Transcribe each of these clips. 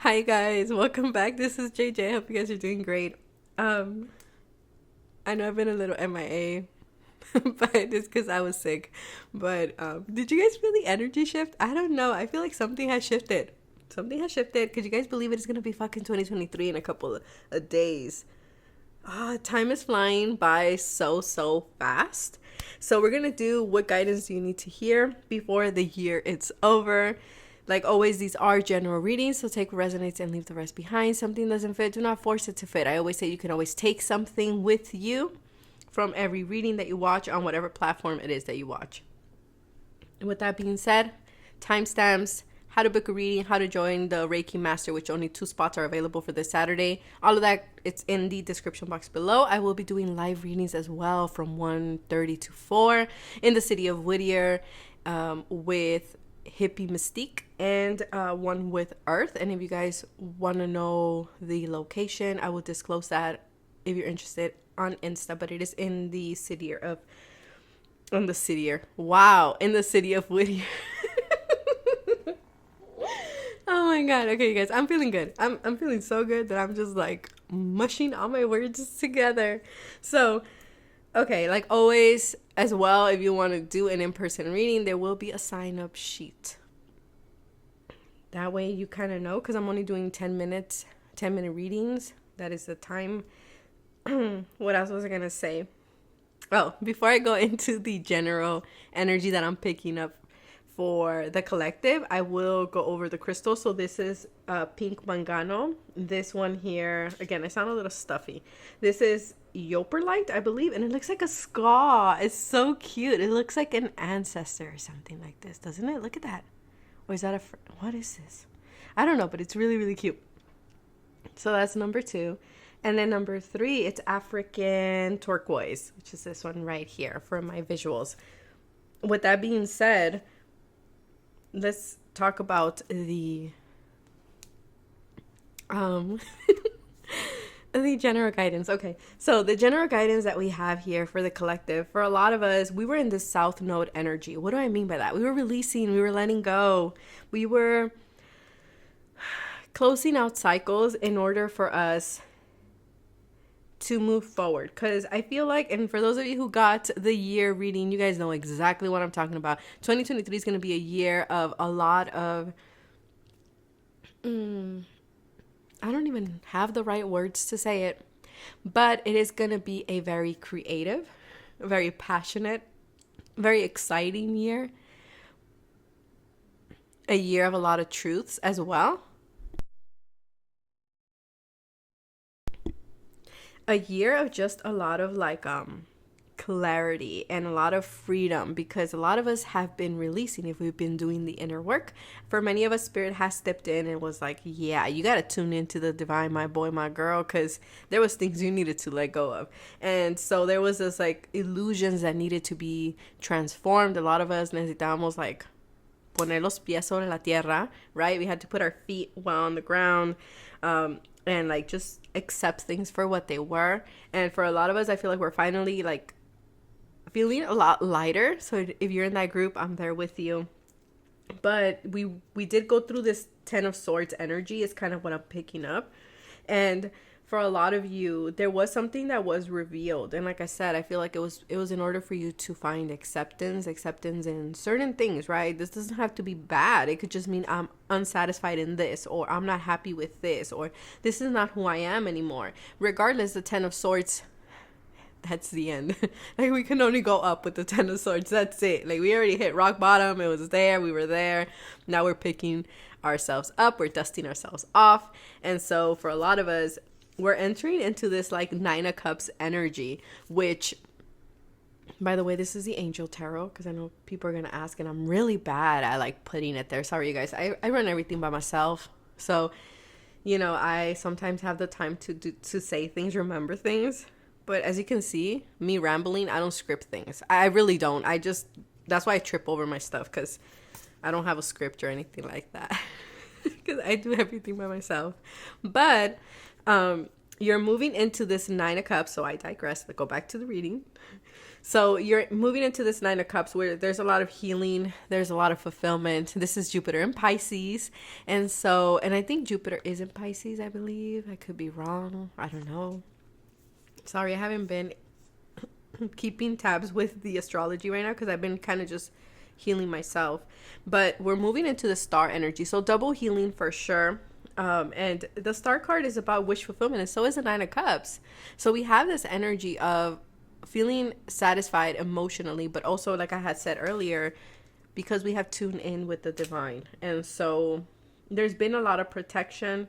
Hi guys, welcome back. This is JJ. I hope you guys are doing great. I know I've been a little MIA, but it's because I was sick. But did you guys feel the energy shift? I don't know. I feel like something has shifted. Something has shifted. Could you guys believe it's gonna be fucking 2023 in a couple of days? Time is flying by so fast. So we're gonna do what guidance do you need to hear before the year it's over. Like always, these are general readings, so take what resonates and leave the rest behind. Something doesn't fit, do not force it to fit. I always say you can always take something with you from every reading that you watch on whatever platform it is that you watch. And with that being said, timestamps, how to book a reading, how to join the Reiki Master, which only 2 spots are available for this Saturday. All of that, it's in the description box below. I will be doing live readings as well from 1:30 to 4 in the city of Whittier with Hippie Mystique and one with Earth. And if you guys want to know the location, I will disclose that if you're interested on Insta. But it is in the city of in the city of Whittier. Oh my god. Okay, you guys, I'm feeling good. I'm feeling so good that I'm just like mushing all my words together. So okay, like always, as well, if you want to do an in-person reading, there will be a sign-up sheet. That way you kind of know, because I'm only doing 10 minute readings. That is the time. What else was I going to say? Oh, before I go into the general energy that I'm picking up for the collective, I will go over the crystals. So this is pink Mangano. This one here, again, I sound a little stuffy. This is Yooperlite, I believe, and it looks like a skull. It's so cute. It looks like an ancestor or something like this, doesn't it? Look at that. Or is that what is this? I don't know, but it's really cute. So that's number 2. And then number 3, it's African Turquoise, which is this one right here for my visuals. With that being said, let's talk about the the general guidance. Okay, so the general guidance that we have here for the collective, for a lot of us, we were in this South Node energy. What do I mean by that? We were releasing, we were letting go, we were closing out cycles in order for us to move forward. Because I feel like, and for those of you who got the year reading, you guys know exactly what I'm talking about. 2023 is going to be a year of a lot of I don't even have the right words to say it, but it is going to be a very creative, very passionate, very exciting year. A year of a lot of truths as well. A year of just a lot of like clarity and a lot of freedom, because a lot of us have been releasing if we've been doing the inner work. For many of us, Spirit has stepped in and was like, yeah, you got to tune into the divine, my boy, my girl, because there was things you needed to let go of. And so there was this like illusions that needed to be transformed. A lot of us necesitábamos like poner los pies sobre la tierra, right? We had to put our feet well on the ground, and like just accept things for what they were. And for a lot of us, I feel like we're finally like feeling a lot lighter. So if you're in that group, I'm there with you. But we did go through this 10 of Swords energy is kind of what I'm picking up. And for a lot of you, there was something that was revealed. And like I said, I feel like it was in order for you to find acceptance in certain things, right? This doesn't have to be bad. It could just mean I'm unsatisfied in this, or I'm not happy with this, or this is not who I am anymore. Regardless, the 10 of Swords, that's the end. Like we can only go up with the 10 of Swords. That's it. Like we already hit rock bottom. It was there. We were there. Now we're picking ourselves up. We're dusting ourselves off. And so for a lot of us, we're entering into this like 9 of Cups energy, which, by the way, this is the Angel Tarot, because I know people are going to ask, and I'm really bad at like putting it there. Sorry, you guys. I run everything by myself. So, you know, I sometimes have the time to say things, remember things. But as you can see, me rambling, I don't script things. I really don't. That's why I trip over my stuff, because I don't have a script or anything like that. Because I do everything by myself. But you're moving into this 9 of Cups. So I digress. But go back to the reading. So you're moving into this Nine of Cups where there's a lot of healing, there's a lot of fulfillment. This is Jupiter in Pisces. And I think Jupiter is in Pisces, I believe. I could be wrong. I don't know. Sorry, I haven't been keeping tabs with the astrology right now because I've been kind of just healing myself. But we're moving into the star energy. So double healing for sure. And the star card is about wish fulfillment, and so is the Nine of Cups. So we have this energy of feeling satisfied emotionally, but also, like I had said earlier, because we have tuned in with the divine. And so there's been a lot of protection.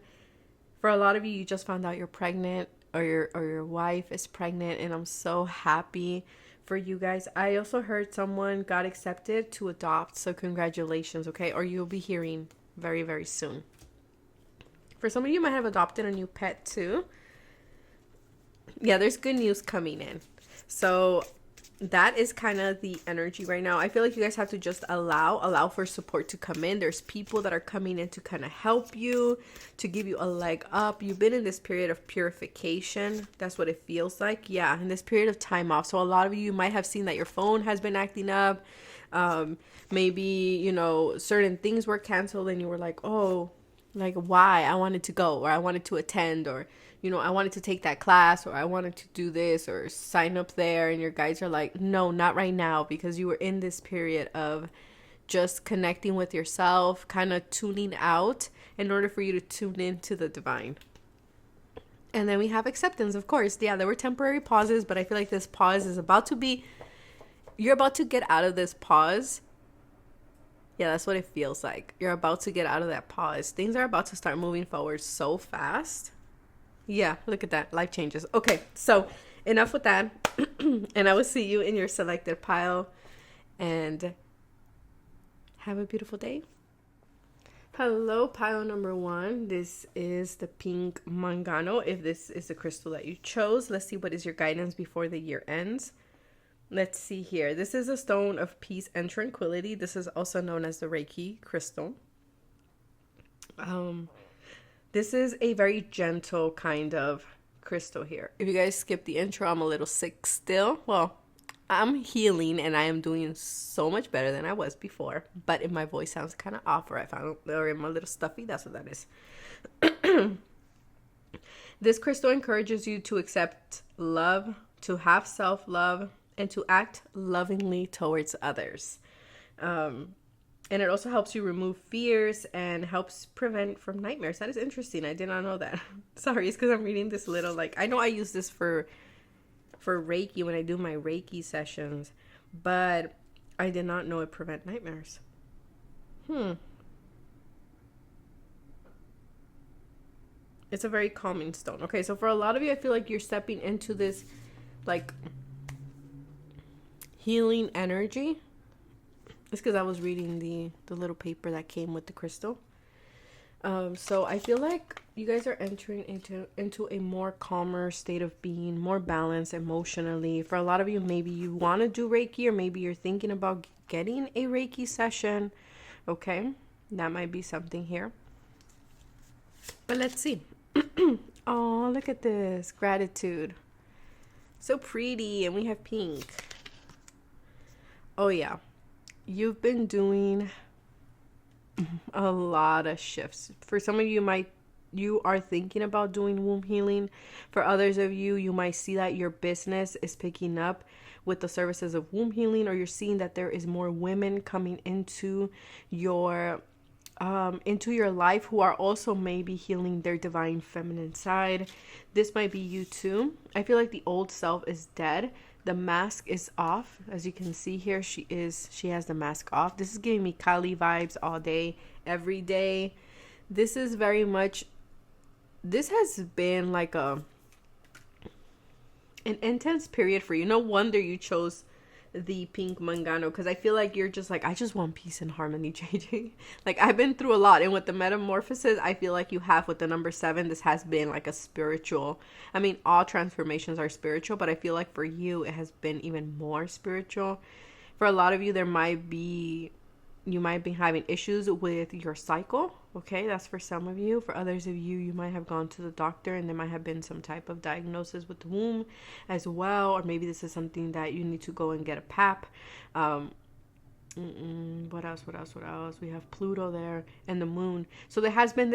For a lot of you, you just found out you're pregnant, or your wife is pregnant, and I'm so happy for you guys. I also heard someone got accepted to adopt, so congratulations, okay? Or you'll be hearing very, very soon. For some of you might have adopted a new pet too. Yeah, there's good news coming in. So that is kind of the energy right now. I feel like you guys have to just allow for support to come in. There's people that are coming in to kind of help you, to give you a leg up. You've been in this period of purification. That's what it feels like. Yeah, in this period of time off. So a lot of you might have seen that your phone has been acting up. Maybe, you know, certain things were canceled and you were like, oh, like why? I wanted to go, or I wanted to attend, or you know, I wanted to take that class, or I wanted to do this or sign up there, and your guides are like, no, not right now, because you were in this period of just connecting with yourself, kind of tuning out in order for you to tune into the divine. And then we have acceptance, of course. Yeah, there were temporary pauses, but I feel like this pause is about to be, you're about to get out of this pause. Yeah, that's what it feels like. You're about to get out of that pause. Things are about to start moving forward so fast. Yeah, look at that. Life changes. Okay, so enough with that. And I will see you in your selected pile. And have a beautiful day. Hello, pile number 1. This is the pink Mangano. If this is the crystal that you chose, let's see what is your guidance before the year ends. Let's see here. This is a stone of peace and tranquility. This is also known as the Reiki crystal. This is a very gentle kind of crystal here. If you guys skip the intro, I'm a little sick still. Well, I'm healing and I am doing so much better than I was before. But if my voice sounds kind of off, or I'm a little stuffy, that's what that is. This crystal encourages you to accept love, to have self-love, and to act lovingly towards others. And it also helps you remove fears and helps prevent from nightmares. That is interesting. I did not know that. Sorry, it's because I'm reading this little, like, I know I use this for Reiki when I do my Reiki sessions, but I did not know it prevent nightmares. It's a very calming stone. Okay, so for a lot of you, I feel like you're stepping into this, like, healing energy. It's because I was reading the little paper that came with the crystal. So I feel like you guys are entering into a more calmer state of being, more balanced emotionally. For a lot of you, maybe you want to do Reiki, or maybe you're thinking about getting a Reiki session. Okay, that might be something here. But let's see. Oh, look at this. Gratitude. So pretty. And we have pink. Oh, yeah. You've been doing a lot of shifts. For some of you, you are thinking about doing womb healing. For others of you, you might see that your business is picking up with the services of womb healing, or you're seeing that there is more women coming into your life who are also maybe healing their divine feminine side. This might be you too. I feel like the old self is dead. The mask is off. As you can see here, she has the mask off. This is giving me Kali vibes all day, every day. This is very much, this has been like an intense period for you. No wonder you chose the pink Mangano, because I feel like you're just like, I just want peace and harmony, JJ. Like, I've been through a lot, and with the metamorphosis, I feel like you have with the number 7, this has been like a spiritual, I mean, all transformations are spiritual, but I feel like for you, it has been even more spiritual. For a lot of you, there might be, You might be having issues with your cycle. Okay, that's for some of you. For others of you, you might have gone to the doctor and there might have been some type of diagnosis with the womb as well. Or maybe this is something that you need to go and get a pap. What else? What else? What else? We have Pluto there and the moon. So there has been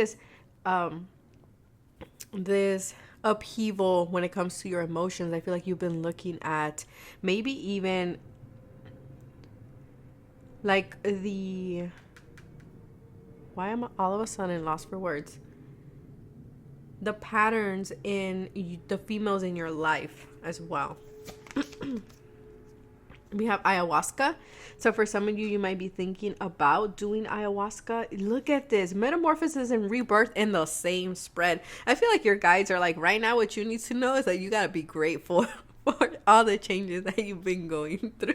this upheaval when it comes to your emotions. I feel like you've been looking at maybe even like why am I all of a sudden lost for words? The patterns in the females in your life as well. We have ayahuasca. So for some of you, you might be thinking about doing ayahuasca. Look at this. Metamorphosis and rebirth in the same spread. I feel like your guides are like, right now, what you need to know is that you got to be grateful for all the changes that you've been going through.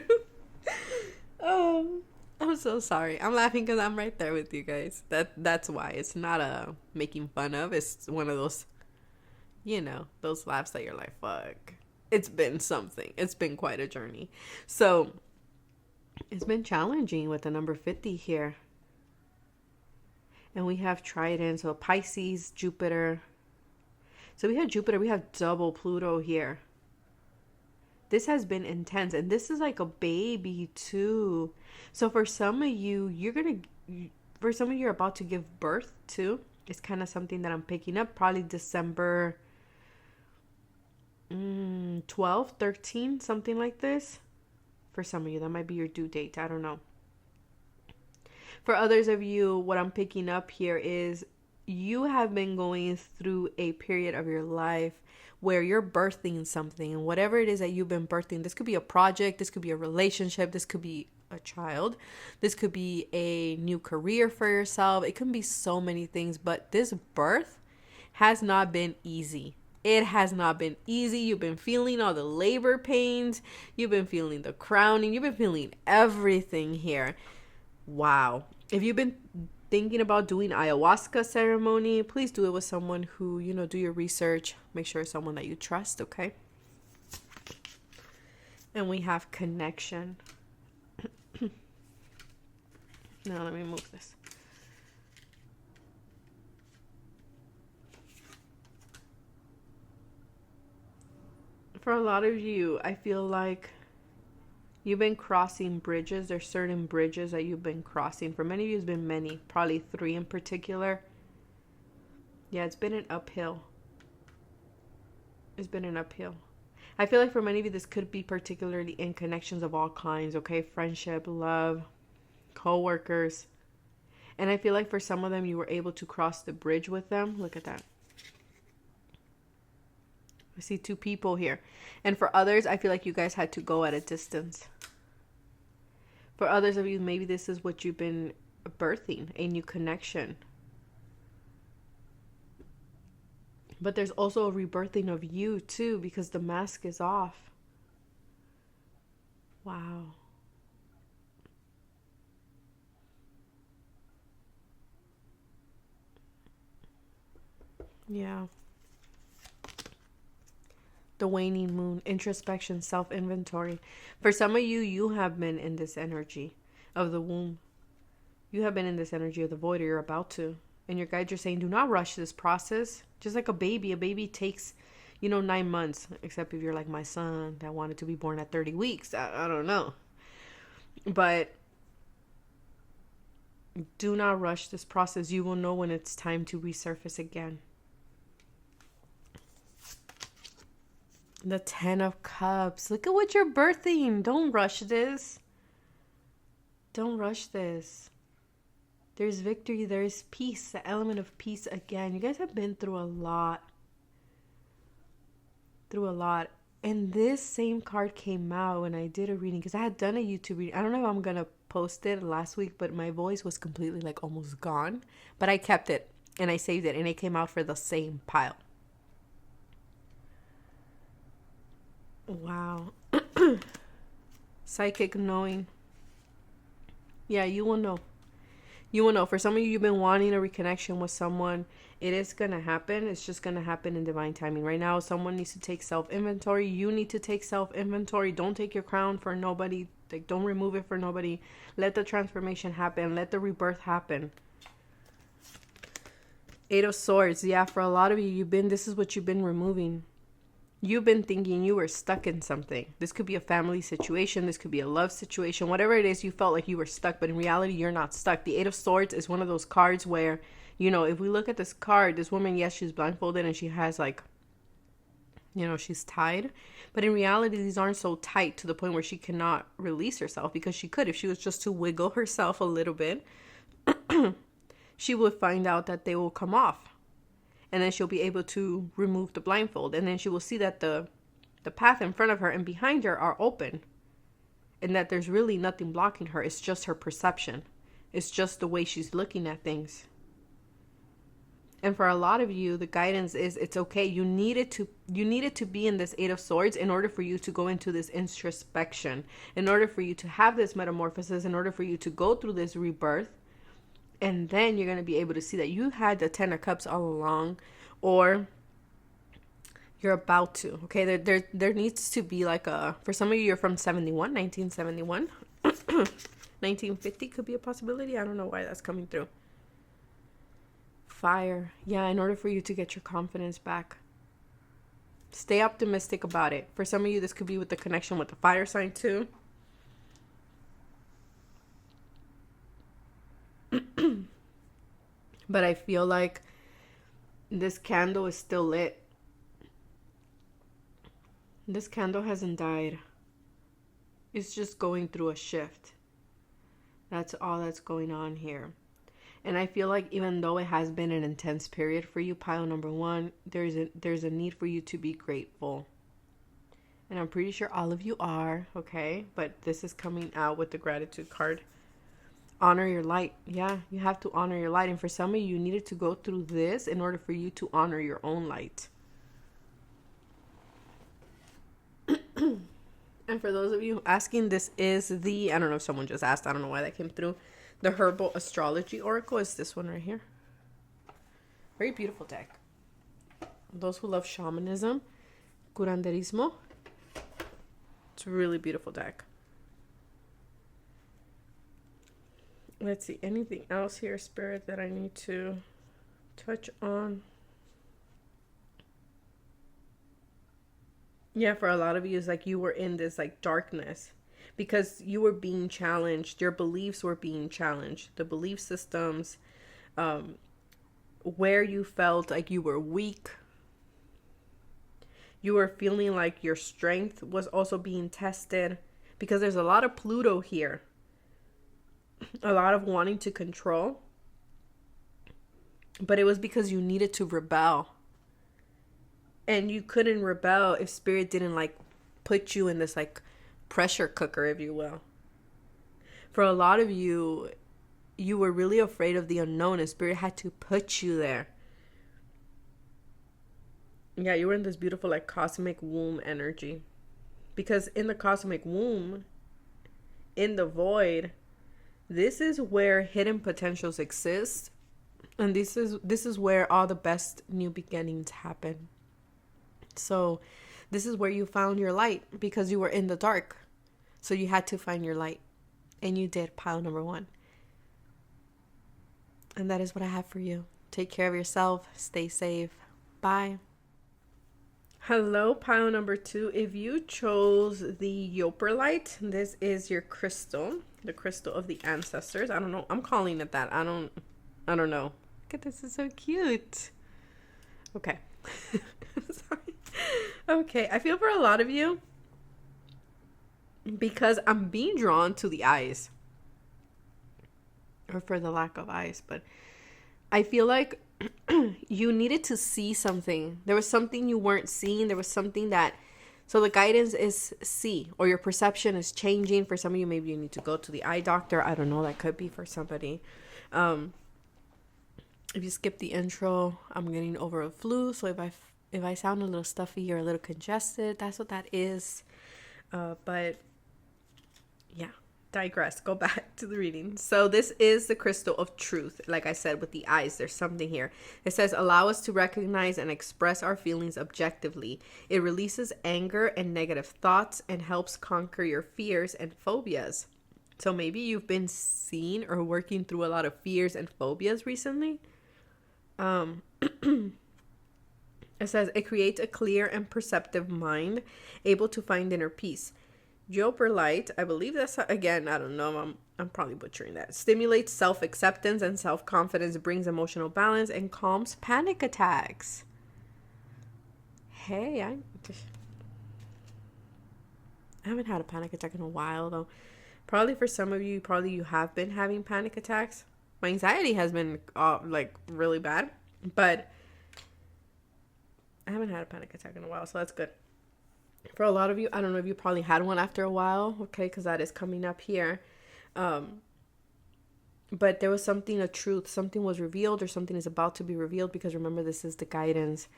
I'm so sorry. I'm laughing because I'm right there with you guys. That's why. It's not making fun of. It's one of those, those laughs that you're like, fuck. It's been something. It's been quite a journey. So it's been challenging with the number 50 here. And we have Trident, so Pisces, Jupiter. So we have Jupiter, we have double Pluto here. This has been intense. And this is like a baby too. So for some of you, for some of you, you're about to give birth too. It's kind of something that I'm picking up. Probably December 12, 13, something like this. For some of you, that might be your due date. I don't know. For others of you, what I'm picking up here is you have been going through a period of your life where you're birthing something, and whatever it is that you've been birthing, this could be a project, this could be a relationship, this could be a child, this could be a new career for yourself. It can be so many things, but this birth has not been easy. It has not been easy. You've been feeling all the labor pains. You've been feeling the crowning. You've been feeling everything here. Wow. If you've been thinking about doing ayahuasca ceremony, please do it with someone who, do your research. Make sure it's someone that you trust, okay? And we have connection. Now let me move this. For a lot of you, I feel like you've been crossing bridges. There's certain bridges that you've been crossing. For many of you, it's been many. Probably 3 in particular. Yeah, it's been an uphill. It's been an uphill. I feel like for many of you, this could be particularly in connections of all kinds, okay? Friendship, love, co-workers. And I feel like for some of them, you were able to cross the bridge with them. Look at that. I see 2 people here. And for others, I feel like you guys had to go at a distance. For others of you, maybe this is what you've been birthing, a new connection. But there's also a rebirthing of you too, because the mask is off. Wow. Yeah. The waning moon, introspection, self-inventory. For some of you, you have been in this energy of the womb. You have been in this energy of the void, or you're about to. And your guides are saying, do not rush this process. Just like a baby takes, 9 months. Except if you're like my son that wanted to be born at 30 weeks. I don't know. But do not rush this process. You will know when it's time to resurface again. The 10 of Cups. Look at what you're birthing. Don't rush this. Don't rush this. There's victory. There's peace. The element of peace again. You guys have been through a lot. And this same card came out when I did a reading. Because I had done a YouTube reading. I don't know if I'm going to post it last week. But my voice was completely like almost gone. But I kept it. And I saved it. And it came out for the same pile. Wow. Psychic knowing. Yeah, you will know. You will know. For some of you, you've been wanting a reconnection with someone. It is going to happen. It's just going to happen in divine timing. Right now, someone needs to take self-inventory. You need to take self-inventory. Don't take your crown for nobody Like, don't remove it for nobody. Let the transformation happen. Let the rebirth happen. Eight of Swords. Yeah, for a lot of you, this is what you've been removing. You've been thinking you were stuck in something. This could be a family situation. This could be a love situation. Whatever it is, you felt like you were stuck. But in reality, you're not stuck. The Eight of Swords is one of those cards where, you know, if we look at this card, this woman, yes, she's blindfolded and she has like, you know, she's tied. But in reality, these aren't so tight to the point where she cannot release herself. Because she could, if she was just to wiggle herself a little bit, she would find out that they will come off. And then she'll be able to remove the blindfold. And then she will see that the path in front of her and behind her are open. And that there's really nothing blocking her. It's just her perception. It's just the way she's looking at things. And for a lot of you, the guidance is it's okay. You needed to be in this Eight of Swords in order for you to go into this introspection. In order for you to have this metamorphosis. In order for you to go through this rebirth. And then you're going to be able to see that you had the Ten of Cups all along, or you're about to. Okay, there needs to be like for some of you, you're from 1971. 1950 could be a possibility. I don't know why that's coming through. Fire. Yeah, in order for you to get your confidence back. Stay optimistic about it. For some of you, this could be with the connection with the fire sign too. But I feel like this candle is still lit. This candle hasn't died. It's just going through a shift. That's all that's going on here. And I feel like even though it has been an intense period for you, pile number one, there's a need for you to be grateful. And I'm pretty sure all of you are, okay? But this is coming out with the gratitude card. Honor your light. Yeah, you have to honor your light. And for some of you, you needed to go through this in order for you to honor your own light. And for those of you asking, this is the, I don't know if someone just asked, I don't know why that came through. The Herbal Astrology Oracle is this one right here. Very beautiful deck. Those who love shamanism, curanderismo. It's a really beautiful deck. Let's see, anything else here, Spirit, that I need to touch on? Yeah, for a lot of you, it's like you were in this like darkness because you were being challenged. Your beliefs were being challenged. The belief systems, where you felt like you were weak. You were feeling like your strength was also being tested because there's a lot of Pluto here. A lot of wanting to control. But it was because you needed to rebel. And you couldn't rebel if Spirit didn't like put you in this like pressure cooker, if you will. For a lot of you, you were really afraid of the unknown and Spirit had to put you there. Yeah, you were in this beautiful like cosmic womb energy. Because in the cosmic womb, in the void, this is where hidden potentials exist. And this is where all the best new beginnings happen. So this is where you found your light because you were in the dark. So you had to find your light. And you did, pile number one. And that is what I have for you. Take care of yourself. Stay safe. Bye. Hello, pile number two. If you chose the Yooperlite, this is your crystal. The crystal of the ancestors. I don't know. I'm calling it that. I don't know. Look at this. It's so cute. Okay. Sorry. Okay. I feel for a lot of you because I'm being drawn to the eyes. Or for the lack of eyes. But I feel like you needed to see something. There was something you weren't seeing. There was something that... So the guidance is see, or your perception is changing. For some of you, maybe you need to go to the eye doctor. I don't know. That could be for somebody. If you skip the intro, I'm getting over a flu. So if I sound a little stuffy or a little congested, that's what that is. But yeah, digress. Go back to the reading. So this is the crystal of truth. Like I said, with the eyes, there's something here. It says, allow us to recognize and express our feelings objectively. It releases anger and negative thoughts and helps conquer your fears and phobias. So maybe you've been seeing or working through a lot of fears and phobias recently. It says it creates a clear and perceptive mind, able to find inner peace. Yooperlite, I believe that's, again, I don't know, I'm probably butchering that. Stimulates self-acceptance and self-confidence, brings emotional balance, and calms panic attacks. Hey, I haven't had a panic attack in a while, though. Probably for some of you, you have been having panic attacks. My anxiety has been, like, really bad, but I haven't had a panic attack in a while, so that's good. For a lot of you, I don't know if you probably had one after a while, okay, because that is coming up here. But there was something, a truth, something was revealed or something is about to be revealed, because remember, this is the guidance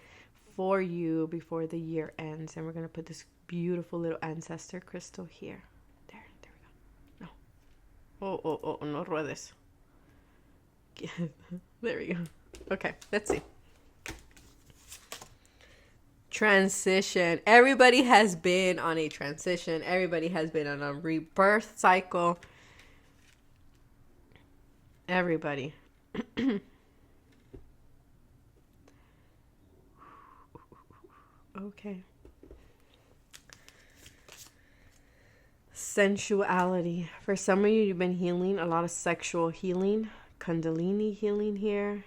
for you before the year ends. And we're going to put this beautiful little ancestor crystal here. There we go. No. No ruedes. There we go. Okay, let's see. Transition. Everybody has been on a transition. Everybody has been on a rebirth cycle. Everybody. Okay. Sensuality. For some of you, you've been healing, a lot of sexual healing. Kundalini healing here.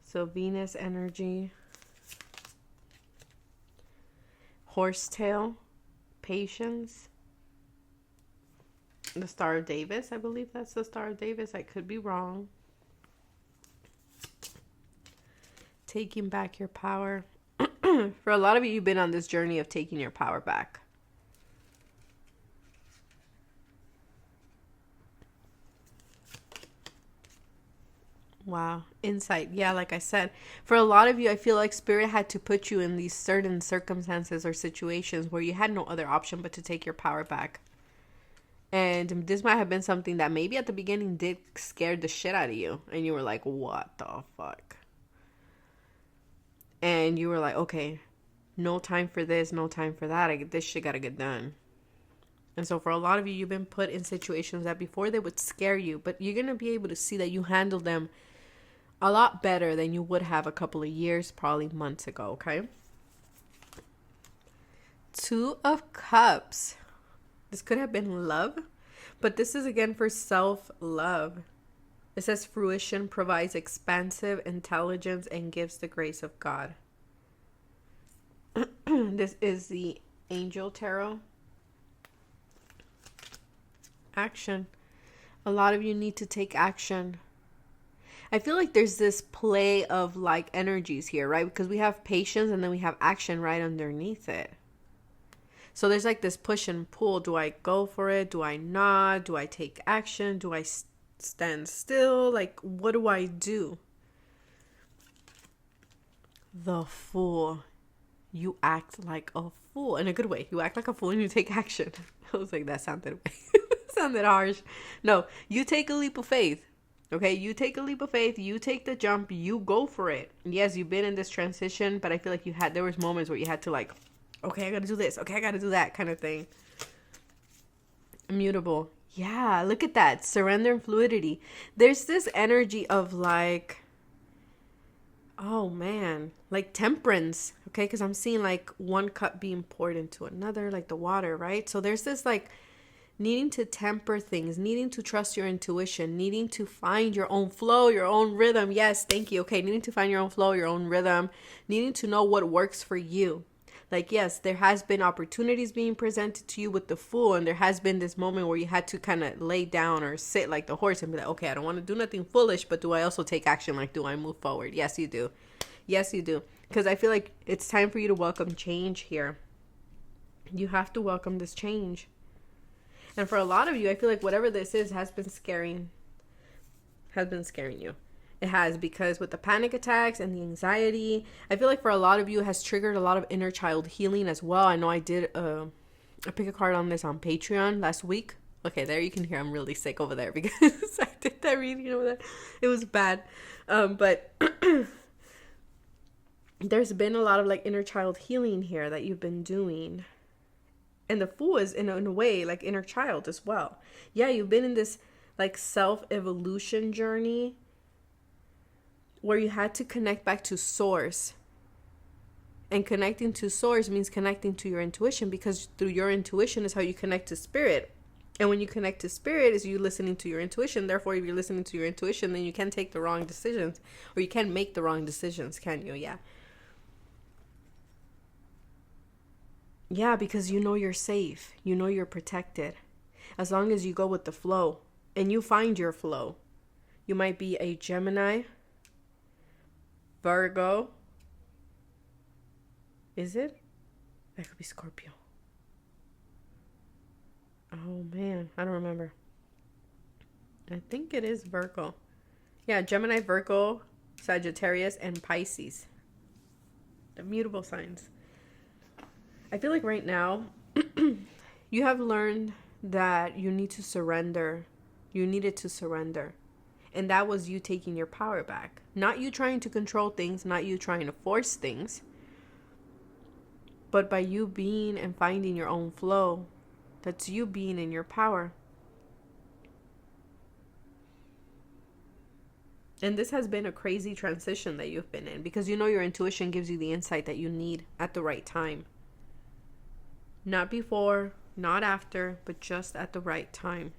So Venus energy. Horsetail. Patience. The Star of Davis. I believe that's the Star of Davis. I could be wrong. Taking back your power. For a lot of you, you've been on this journey of taking your power back. Wow. Insight. Yeah, like I said, for a lot of you, I feel like Spirit had to put you in these certain circumstances or situations where you had no other option but to take your power back. And this might have been something that maybe at the beginning did scare the shit out of you. And you were like, what the fuck? And you were like, okay, no time for this, no time for that. This shit gotta get done. And so for a lot of you, you've been put in situations that before they would scare you, but you're going to be able to see that you handled them a lot better than you would have a couple of years, probably months ago, okay? Two of Cups. This could have been love, but this is again for self-love. It says fruition provides expansive intelligence and gives the grace of God. This is the Angel Tarot. Action. A lot of you need to take action. I feel like there's this play of like energies here, right? Because we have patience and then we have action right underneath it. So there's like this push and pull. Do I go for it? Do I not? Do I take action? Do I stand still? Like, what do I do? The Fool. You act like a fool in a good way. You act like a fool and you take action. I was like, that sounded harsh. No, you take a leap of faith. Okay, you take a leap of faith, you take the jump, you go for it. Yes, you've been in this transition, but I feel like there was moments where you had to like, okay, I gotta do this, okay, I gotta do that kind of thing. Immutable. Yeah, look at that. Surrender and fluidity. There's this energy of like, oh man, like temperance, okay? Because I'm seeing like one cup being poured into another, like the water, right? So there's this like needing to temper things, needing to trust your intuition, needing to find your own flow, your own rhythm. Yes, thank you. Okay, needing to find your own flow, your own rhythm, needing to know what works for you. Like, yes, there has been opportunities being presented to you with the Fool, and there has been this moment where you had to kind of lay down or sit like the horse and be like, okay, I don't want to do nothing foolish, but do I also take action? Like, do I move forward? Yes, you do. Yes, you do. Because I feel like it's time for you to welcome change here. You have to welcome this change. And for a lot of you, I feel like whatever this is has been scaring you. It has, because with the panic attacks and the anxiety, I feel like for a lot of you it has triggered a lot of inner child healing as well. I know I did I picked a card on this on Patreon last week. Okay, there you can hear I'm really sick over there because I did that reading over there. It was bad. But there's been a lot of like inner child healing here that you've been doing. And the Fool is in a way like inner child as well. Yeah, you've been in this like self-evolution journey where you had to connect back to source. And connecting to source means connecting to your intuition, because through your intuition is how you connect to spirit. And when you connect to spirit is you listening to your intuition. Therefore, if you're listening to your intuition, then you can take the wrong decisions, or you can make the wrong decisions, can you? Yeah. Yeah, because you know you're safe. You know you're protected. As long as you go with the flow and you find your flow. You might be a Gemini, Virgo. Is it? That could be Scorpio. Oh man, I don't remember. I think it is Virgo. Yeah, Gemini, Virgo, Sagittarius, and Pisces. The mutable signs. I feel like right now, you have learned that you need to surrender. You needed to surrender. And that was you taking your power back. Not you trying to control things, not you trying to force things. But by you being and finding your own flow, that's you being in your power. And this has been a crazy transition that you've been in, because you know your intuition gives you the insight that you need at the right time. Not before, not after, but just at the right time.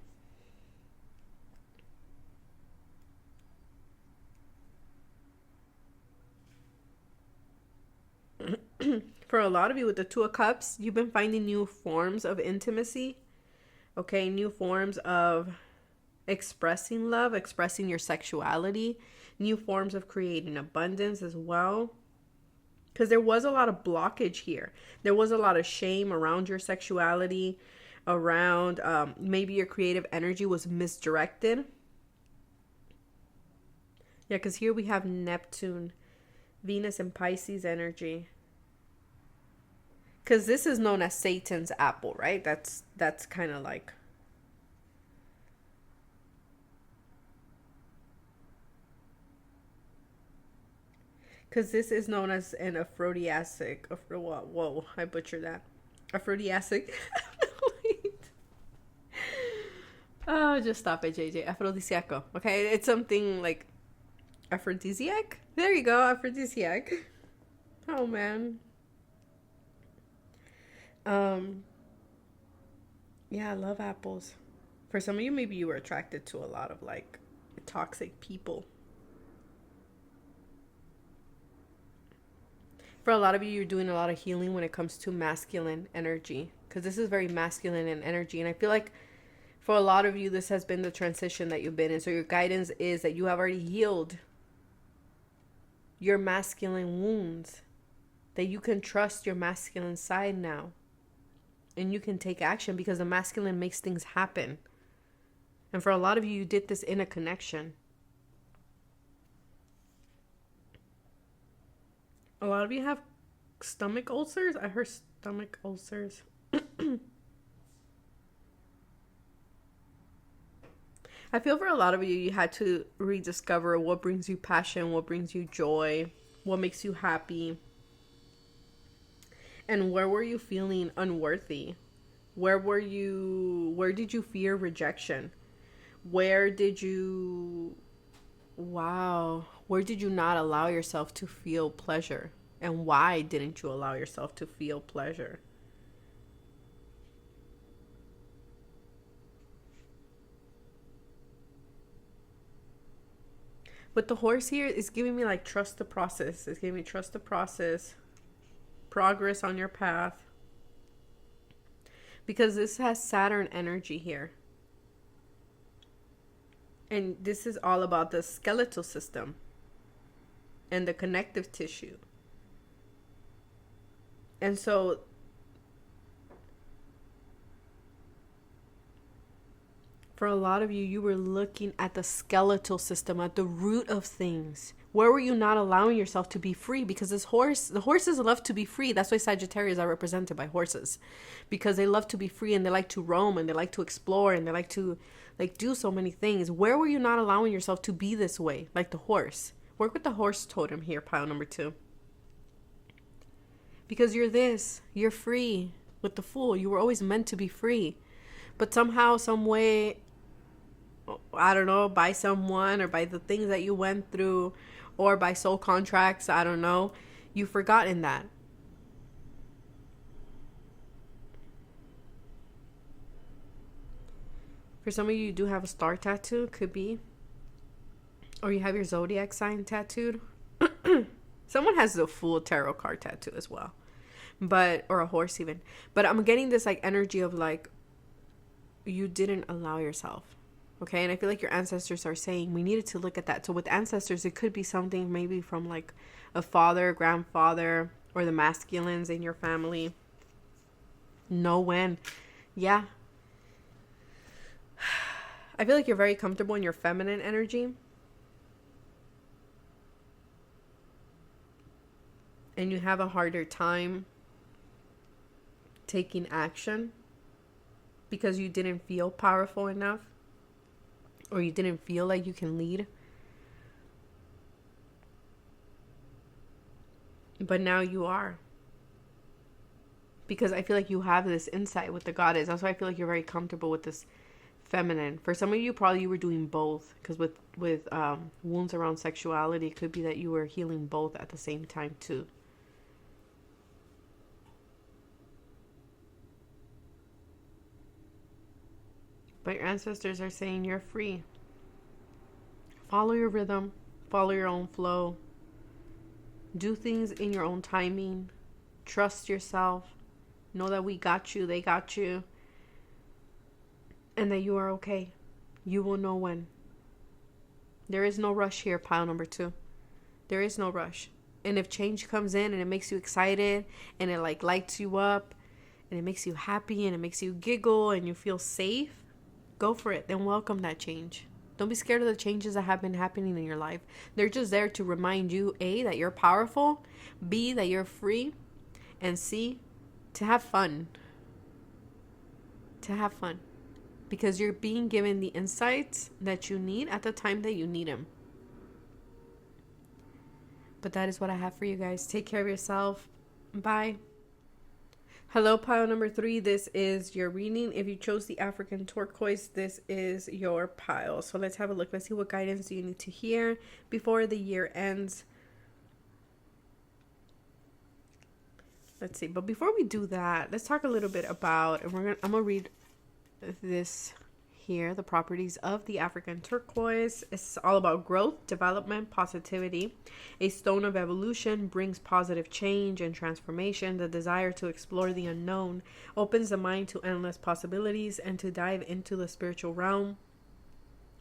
For a lot of you with the Two of Cups, you've been finding new forms of intimacy. Okay, new forms of expressing love, expressing your sexuality, new forms of creating abundance as well. Because there was a lot of blockage here. There was a lot of shame around your sexuality, around maybe your creative energy was misdirected. Yeah, because here we have Neptune, Venus, and Pisces energy. Because this is known as Satan's apple, right? That's kind of like... Because this is known as an aphrodisiac. Whoa, I butchered that. Aphrodisiac. Wait. Oh, just stop it, JJ. Aphrodisiaco. Okay, it's something like aphrodisiac. There you go, aphrodisiac. Oh man. Yeah, I love apples. For some of you, maybe you were attracted to a lot of like toxic people. For a lot of you, you're doing a lot of healing when it comes to masculine energy, because this is very masculine in energy. And I feel like for a lot of you, this has been the transition that you've been in. So your guidance is that you have already healed your masculine wounds, that you can trust your masculine side now. And you can take action because the masculine makes things happen. And for a lot of you, you did this in a connection. A lot of you have stomach ulcers. I heard stomach ulcers. I feel for a lot of you, you had to rediscover what brings you passion, what brings you joy, what makes you happy. And where were you feeling unworthy? Where did you fear rejection? Where did you not allow yourself to feel pleasure? And why didn't you allow yourself to feel pleasure? But the horse here is giving me like trust the process. It's giving me trust the process. Progress on your path. Because this has Saturn energy here. And this is all about the skeletal system and the connective tissue. And so For a lot of you, you were looking at the skeletal system, at the root of things. Where were you not allowing yourself to be free? Because the horses love to be free. That's why Sagittarius are represented by horses, because they love to be free and they like to roam and they like to explore and they like to do so many things. Where were you not allowing yourself to be this way, like the horse? Work with the horse totem here, pile number 2. Because you're free. With the Fool, you were always meant to be free. But somehow, some way, I don't know, by someone or by the things that you went through or by soul contracts, I don't know, you've forgotten that. For some of you, you do have a star tattoo, could be. Or you have your zodiac sign tattooed. Someone has the Fool tarot card tattoo as well. Or a horse even. But I'm getting this like energy of like, you didn't allow yourself. Okay, and I feel like your ancestors are saying we needed to look at that. So with ancestors, it could be something maybe from like a father, grandfather, or the masculines in your family. Know when. Yeah. I feel like you're very comfortable in your feminine energy. And you have a harder time taking action because you didn't feel powerful enough. Or you didn't feel like you can lead. But now you are. Because I feel like you have this insight with the goddess. That's why I feel like you're very comfortable with this feminine. For some of you, probably you were doing both. Because with wounds around sexuality, it could be that you were healing both at the same time too. But your ancestors are saying you're free. Follow your rhythm. Follow your own flow. Do things in your own timing. Trust yourself. Know that we got you. They got you. And that you are okay. You will know when. There is no rush here, pile number 2. There is no rush. And if change comes in and it makes you excited and it like lights you up and it makes you happy and it makes you giggle and you feel safe, go for it. Then welcome that change. Don't be scared of the changes that have been happening in your life. They're just there to remind you, A, that you're powerful, B, that you're free, and C, to have fun. To have fun. Because you're being given the insights that you need at the time that you need them. But that is what I have for you guys. Take care of yourself. Bye. Hello, pile number 3. This is your reading. If you chose the African turquoise, this is your pile. So let's have a look. Let's see what guidance you need to hear before the year ends. Let's see. But before we do that, let's talk a little bit about, and I'm gonna read this here, the properties of the African turquoise. It's all about growth, development, positivity. A stone of evolution brings positive change and transformation. The desire to explore the unknown opens the mind to endless possibilities and to dive into the spiritual realm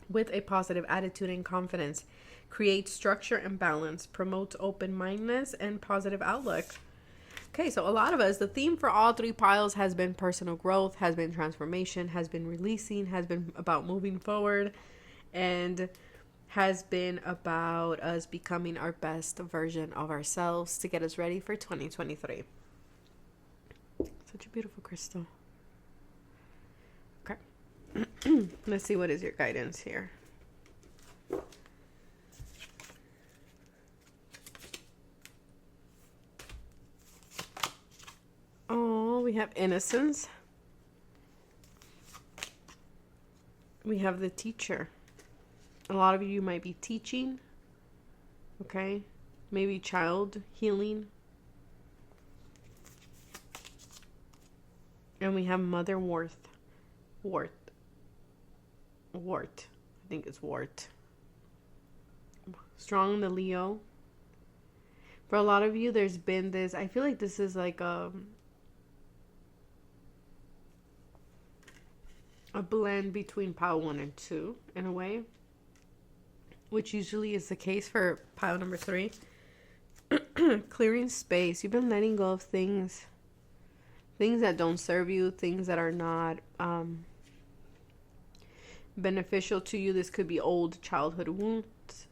with a positive attitude and confidence. Creates structure and balance, promotes open-mindedness and positive outlook. Okay, so a lot of us, the theme for all 3 piles has been personal growth, has been transformation, has been releasing, has been about moving forward, and has been about us becoming our best version of ourselves to get us ready for 2023. Such a beautiful crystal. Okay. Let's see, what is your guidance here? Oh, we have innocence. We have the teacher. A lot of you might be teaching. Okay. Maybe child healing. And we have Mother Wart. I think it's Wart. Strong, the Leo. For a lot of you, there's been this, I feel like this is like a blend between pile 1 and 2 in a way, which usually is the case for pile number 3. Clearing space. You've been letting go of things that don't serve you, things that are not beneficial to you. This could be old childhood wounds.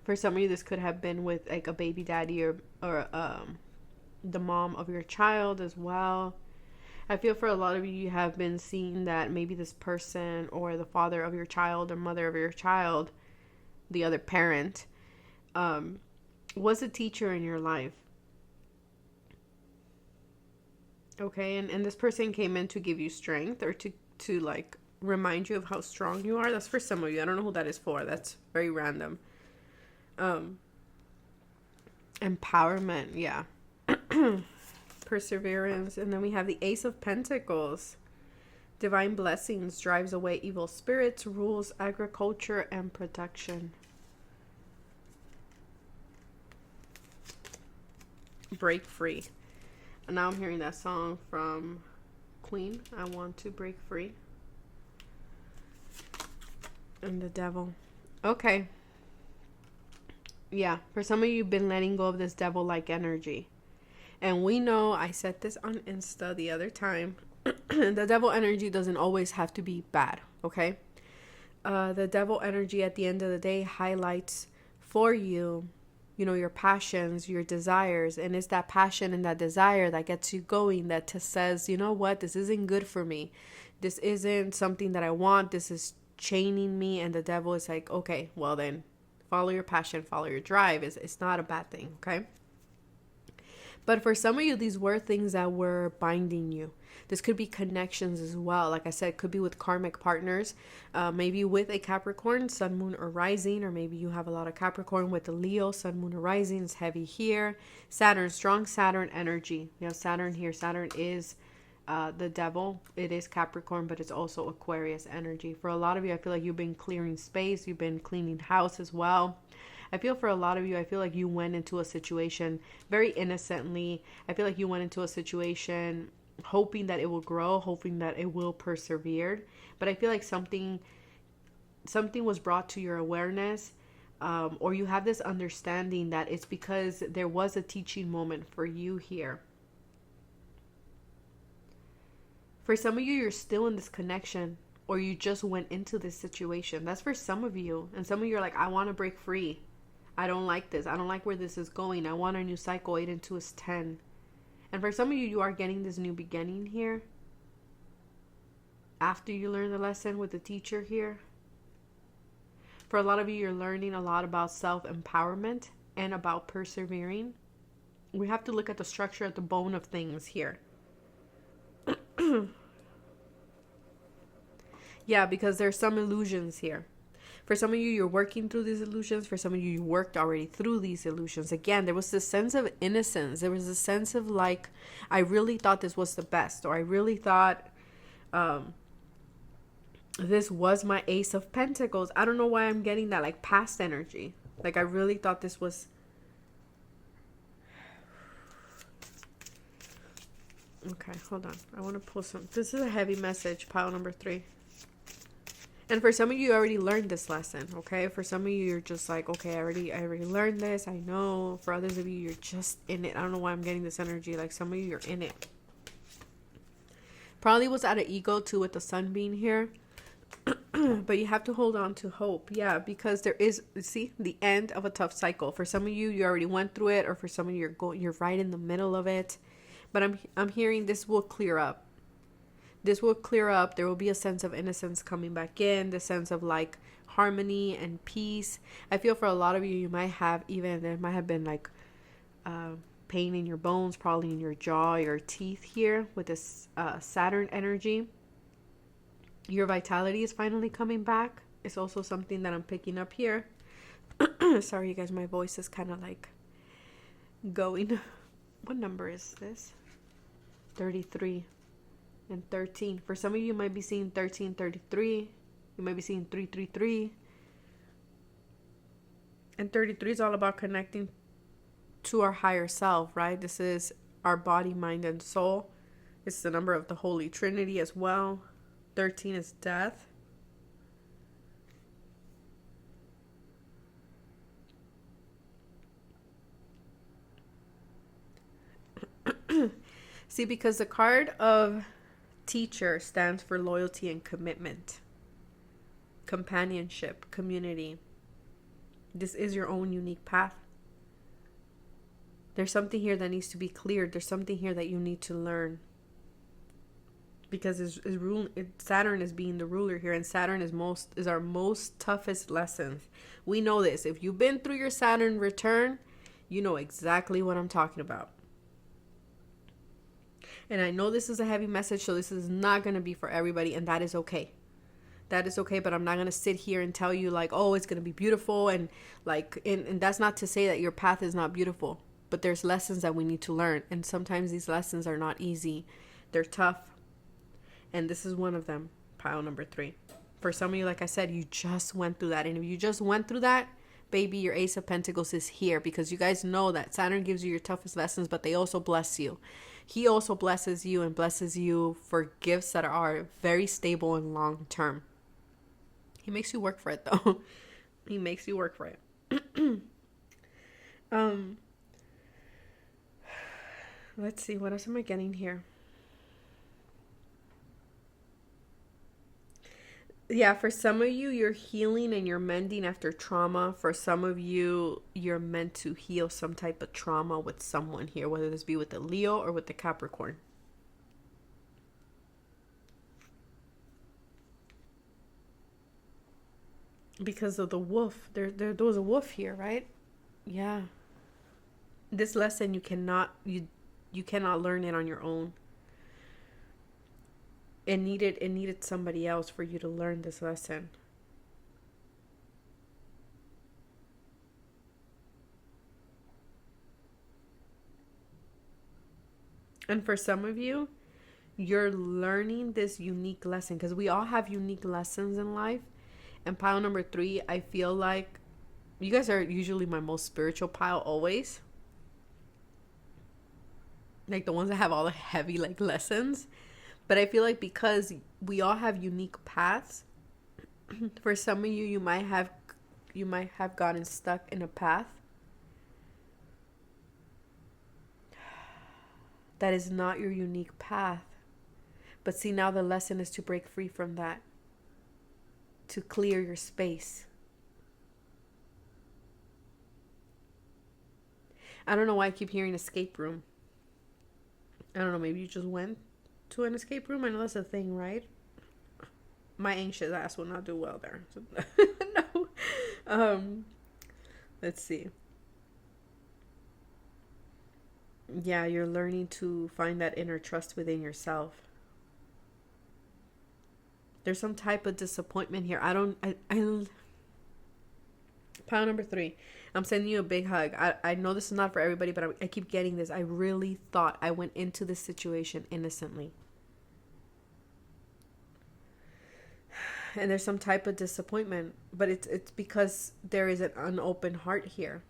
For some of you, this could have been with like a baby daddy or the mom of your child as well. I feel for a lot of you, you have been seeing that maybe this person or the father of your child or mother of your child, the other parent, was a teacher in your life. Okay, and this person came in to give you strength or to like remind you of how strong you are. That's for some of you. I don't know who that is for. That's very random. Empowerment, yeah. Perseverance. And then we have the Ace of Pentacles. Divine blessings, drives away evil spirits, rules agriculture and protection. Break free. And now I'm hearing that song from Queen, I Want to Break Free. And the Devil. Okay. Yeah, for some of you, you've been letting go of this devil-like energy. And we know, I said this on Insta the other time, the devil energy doesn't always have to be bad, okay? The devil energy at the end of the day highlights for you, you know, your passions, your desires. And it's that passion and that desire that gets you going, that says, you know what, this isn't good for me. This isn't something that I want. This is chaining me. And the devil is like, okay, well then, follow your passion, follow your drive. It's not a bad thing, okay? But for some of you, these were things that were binding you. This could be connections as well. Like I said, it could be with karmic partners, maybe with a Capricorn, sun, moon, or rising, or maybe you have a lot of Capricorn with the Leo, sun, moon, or rising is heavy here. Saturn, strong Saturn energy. You have Saturn here. Saturn is the devil. It is Capricorn, but it's also Aquarius energy. For a lot of you, I feel like you've been clearing space. You've been cleaning house as well. I feel for a lot of you, I feel like you went into a situation very innocently. I feel like you went into a situation hoping that it will grow, hoping that it will persevere. But I feel like something was brought to your awareness, or you have this understanding that it's because there was a teaching moment for you here. For some of you, you're still in this connection, or you just went into this situation. That's for some of you. And some of you are like, I want to break free. I don't like this. I don't like where this is going. I want a new cycle. 8 and 2 is 10. And for some of you, you are getting this new beginning here. After you learn the lesson with the teacher here. For a lot of you, you're learning a lot about self-empowerment and about persevering. We have to look at the structure, at the bone of things here. Yeah, because there's some illusions here. For some of you, you're working through these illusions. For some of you, you worked already through these illusions. Again, there was this sense of innocence. There was a sense of like, I really thought this was the best. Or I really thought this was my Ace of Pentacles. I don't know why I'm getting that like past energy. Like I really thought this was... Okay, hold on. I want to pull some... This is a heavy message, pile number 3. And for some of you already learned this lesson, okay? For some of you, you're just like, okay, I already learned this. I know. For others of you, you're just in it. I don't know why I'm getting this energy. Like some of you, you're in it. Probably was out of ego too with the sun being here. But you have to hold on to hope. Yeah, because there is, see, the end of a tough cycle. For some of you, you already went through it. Or for some of you, you're right in the middle of it. But I'm hearing this will clear up. This will clear up. There will be a sense of innocence coming back in. The sense of like harmony and peace. I feel for a lot of you, you might have even, there might have been like pain in your bones, probably in your jaw, your teeth here with this Saturn energy. Your vitality is finally coming back. It's also something that I'm picking up here. Sorry, you guys, my voice is kind of like going. What number is this? 33. And 13. For some of you, you might be seeing 1333. You might be seeing 333. And 33 is all about connecting to our higher self, right? This is our body, mind, and soul. It's the number of the Holy Trinity as well. 13 is death. See, because the card of Teacher stands for loyalty and commitment. companionship, community. This is your own unique path. There's something here that needs to be cleared. There's something here that you need to learn. Because Saturn is being the ruler here, and Saturn is our most toughest lessons. We know this. If you've been through your Saturn return, you know exactly what I'm talking about. And I know this is a heavy message, so this is not going to be for everybody, and that is okay. That is okay, but I'm not going to sit here and tell you like, oh, it's going to be beautiful, and like, and that's not to say that your path is not beautiful, but there's lessons that we need to learn, and sometimes these lessons are not easy. They're tough, and this is one of them, pile number 3. For some of you, like I said, you just went through that, and if you just went through that, baby, your Ace of Pentacles is here, because you guys know that Saturn gives you your toughest lessons, but they also bless you. He also blesses you and blesses you for gifts that are very stable and long term. He makes you work for it, though. He makes you work for it. Let's see, what else am I getting here? Yeah, for some of you, you're healing and you're mending after trauma. For some of you, you're meant to heal some type of trauma with someone here, whether this be with the Leo or with the Capricorn. Because of the wolf. There was a wolf here, right? Yeah. This lesson, you cannot learn it on your own. It needed somebody else for you to learn this lesson. And for some of you, you're learning this unique lesson, because we all have unique lessons in life. And pile number 3, I feel like you guys are usually my most spiritual pile always. Like the ones that have all the heavy like lessons. But I feel like because we all have unique paths, for some of you, you might have gotten stuck in a path that is not your unique path. But see, now the lesson is to break free from that, to clear your space. I don't know why I keep hearing escape room. I don't know, maybe you just went to an escape room. I know that's a thing, right? My anxious ass will not do well there. So, no. Let's see. Yeah, you're learning to find that inner trust within yourself. There's some type of disappointment here. Pile number 3. I'm sending you a big hug. I know this is not for everybody, but I keep getting this. I really thought I went into this situation innocently. And there's some type of disappointment, but it's because there is an unopened heart here.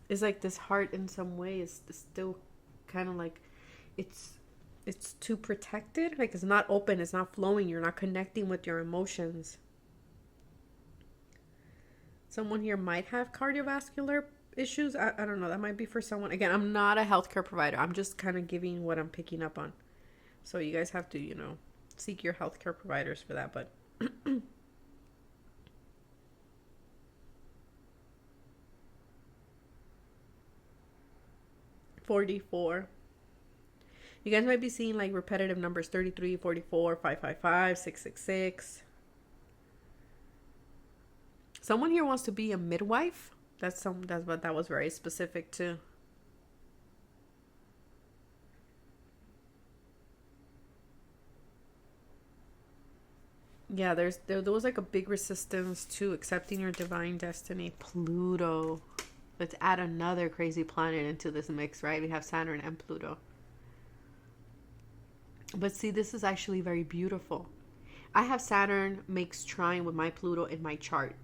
It's like this heart in some way is still kind of like it's too protected. Like it's not open, it's not flowing. You're not connecting with your emotions. Someone here might have cardiovascular issues. I don't know. That might be for someone. Again, I'm not a healthcare provider. I'm just kind of giving what I'm picking up on. So you guys have to, seek your healthcare providers for that. But 44. You guys might be seeing like repetitive numbers: 33, 44, 555, 666. Someone here wants to be a midwife. That's what that was very specific too. Yeah, there was like a big resistance to accepting your divine destiny. Pluto. Let's add another crazy planet into this mix, right? We have Saturn and Pluto. But see, this is actually very beautiful. I have Saturn makes trine with my Pluto in my chart.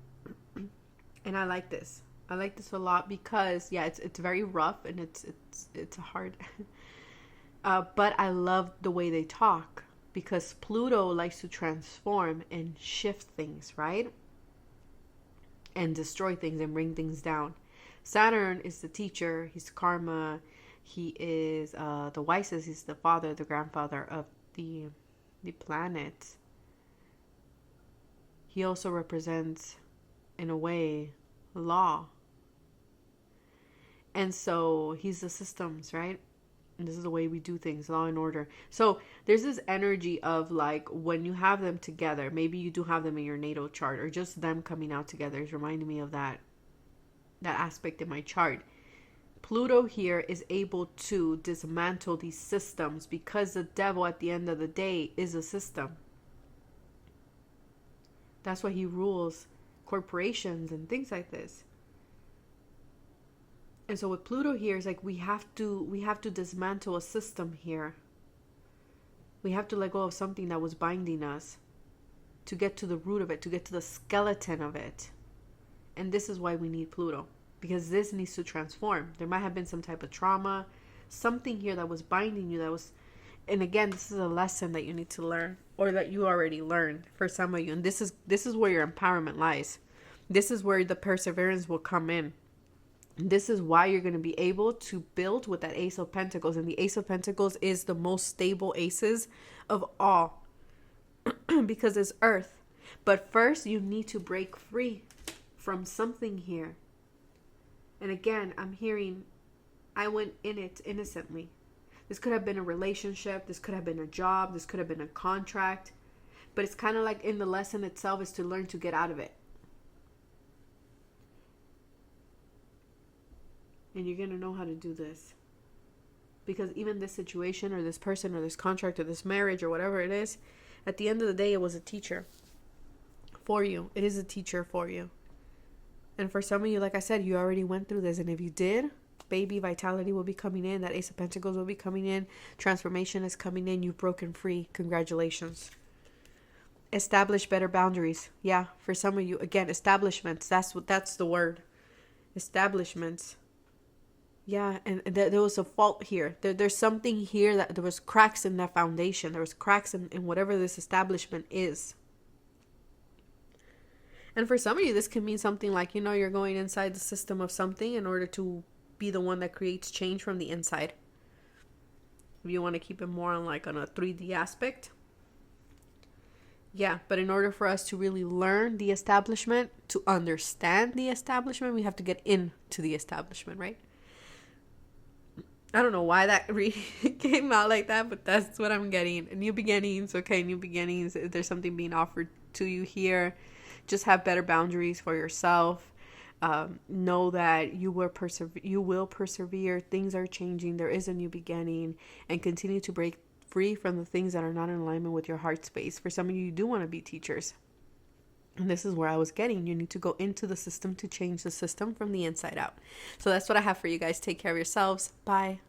And I like this. I like this a lot because, yeah, it's very rough and it's hard. But I love the way they talk, because Pluto likes to transform and shift things, right? And destroy things and bring things down. Saturn is the teacher. He's karma. He is the wisest. He's the father, the grandfather of the planet. He also represents, in a way, law. And so he's the systems, right? And this is the way we do things, law and order. So there's this energy of like when you have them together, maybe you do have them in your natal chart, or just them coming out together is reminding me of that aspect in my chart. Pluto here is able to dismantle these systems because the devil at the end of the day is a system. That's why he rules corporations and things like this. And so with Pluto here is like we have to dismantle a system here. We have to let go of something that was binding us to get to the root of it, to get to the skeleton of it. And this is why we need Pluto, because this needs to transform. There might have been some type of trauma, something here that was binding you, that was, and again, this is a lesson that you need to learn, or that you already learned for some of you. And this is where your empowerment lies. This is where the perseverance will come in. This is why you're going to be able to build with that Ace of Pentacles. And the Ace of Pentacles is the most stable aces of all because it's Earth. But first, you need to break free from something here. And again, I'm hearing, I went in it innocently. This could have been a relationship. This could have been a job. This could have been a contract. But it's kind of like in the lesson itself is to learn to get out of it. And you're going to know how to do this. Because even this situation or this person or this contract or this marriage or whatever it is, at the end of the day, it was a teacher for you. It is a teacher for you. And for some of you, like I said, you already went through this. And if you did, baby, vitality will be coming in. That Ace of Pentacles will be coming in. Transformation is coming in. You've broken free. Congratulations. Establish better boundaries. Yeah, for some of you, again, establishments. That's the word. Establishments. Yeah, and there was a fault here. There's something here that there was cracks in that foundation. There was cracks in whatever this establishment is. And for some of you, this can mean something like, you're going inside the system of something in order to be the one that creates change from the inside. If you want to keep it more on a 3D aspect. Yeah, but in order for us to really learn the establishment, to understand the establishment, we have to get into the establishment, right? I don't know why that came out like that, but that's what I'm getting. New beginnings, okay, new beginnings. If there's something being offered to you here, just have better boundaries for yourself. Know that you will persevere. Things are changing. There is a new beginning, and continue to break free from the things that are not in alignment with your heart space. For some of you do want to be teachers. And this is where I was getting. You need to go into the system to change the system from the inside out. So that's what I have for you guys. Take care of yourselves. Bye.